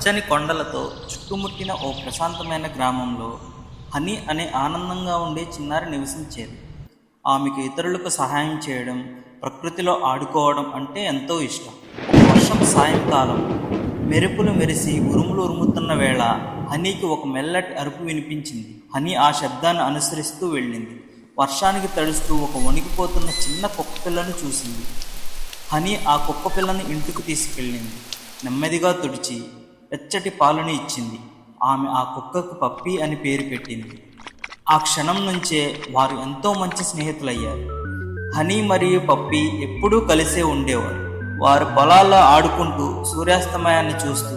పచ్చని కొండలతో చుట్టుముట్టిన ఓ ప్రశాంతమైన గ్రామంలో హనీ అనే ఆనందంగా ఉండే చిన్నారి నివసించేది. ఆమెకు ఇతరులకు సహాయం చేయడం, ప్రకృతిలో ఆడుకోవడం అంటే ఎంతో ఇష్టం. ఒక వర్షం సాయంకాలం మెరుపులు మెరిసి ఉరుములు ఉరుముతున్న వేళ హనీకి ఒక మెల్లటి అరుపు వినిపించింది. హనీ ఆ శబ్దాన్ని అనుసరిస్తూ వెళ్ళింది. వర్షానికి తడుస్తూ ఒక వణికిపోతున్న చిన్న కుక్కపిల్లను చూసింది. హనీ ఆ కుక్కపిల్లను ఇంటికి తీసుకెళ్ళింది. నెమ్మదిగా తుడిచి వెచ్చటి పాలను ఇచ్చింది. ఆమె ఆ కుక్కకు పప్పీ అని పేరు పెట్టింది. ఆ క్షణం నుంచే వారు ఎంతో మంచి స్నేహితులయ్యారు. హనీ మరియు పప్పీ ఎప్పుడూ కలిసే ఉండేవారు. వారు పొలాల్లో ఆడుకుంటూ సూర్యాస్తమయాన్ని చూస్తూ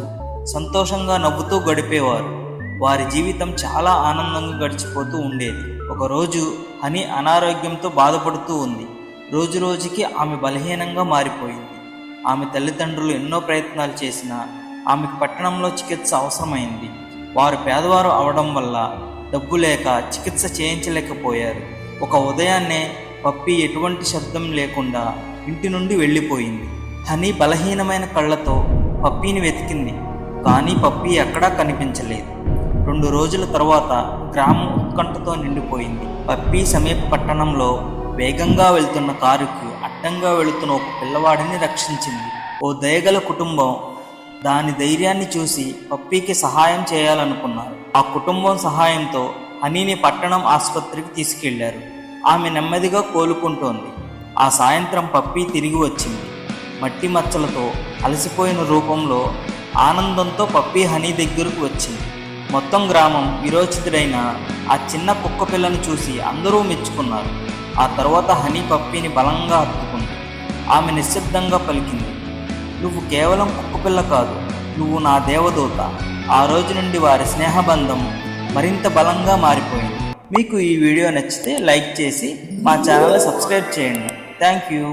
సంతోషంగా నవ్వుతూ గడిపేవారు. వారి జీవితం చాలా ఆనందంగా గడిచిపోతూ ఉండేది. ఒకరోజు హనీ అనారోగ్యంతో బాధపడుతూ ఉంది. రోజు రోజుకి ఆమె బలహీనంగా మారిపోయింది. ఆమె తల్లిదండ్రులు ఎన్నో ప్రయత్నాలు చేసినా ఆమెకు పట్టణంలో చికిత్స అవసరమైంది. వారు పేదవారు అవడం వల్ల డబ్బు లేక చికిత్స చేయించలేకపోయారు. ఒక ఉదయాన్నే పప్పీ ఎటువంటి శబ్దం లేకుండా ఇంటి నుండి వెళ్ళిపోయింది. హనీ బలహీనమైన కళ్ళతో పప్పీని వెతికింది, కానీ పప్పీ ఎక్కడా కనిపించలేదు. 2 రోజుల తర్వాత గ్రామం ఉత్కంఠతో నిండిపోయింది. పప్పీ సమీప పట్టణంలో వేగంగా వెళ్తున్న కారుకు అడ్డంగా వెళుతున్న ఒక పిల్లవాడిని రక్షించింది. ఓ దయగల కుటుంబం దాని ధైర్యాన్ని చూసి పప్పీకి సహాయం చేయాలనుకున్నారు. ఆ కుటుంబం సహాయంతో హనీని పట్టణం ఆసుపత్రికి తీసుకెళ్లారు. ఆమె నెమ్మదిగా కోలుకుంటోంది. ఆ సాయంత్రం పప్పీ తిరిగి వచ్చింది. మట్టి మచ్చలతో అలసిపోయిన రూపంలో ఆనందంతో పప్పీ హనీ దగ్గరకు వచ్చింది. మొత్తం గ్రామం విరోచితుడైన ఆ చిన్న కుక్క పిల్లను చూసి అందరూ మెచ్చుకున్నారు. ఆ తర్వాత హనీ పప్పీని బలంగా హత్తుకుంది. ఆమె నిశ్శబ్దంగా పలికింది, "నువ్వు కేవలం కుక్కపిల్ల కాదు, నువ్వు నా దేవదూత." ఆ రోజు నుండి వారి స్నేహబంధం మరింత బలంగా మారిపోయింది. మీకు ఈ వీడియో నచ్చితే లైక్ చేసి మా ఛానల్ని సబ్స్క్రైబ్ చేయండి. Thank you.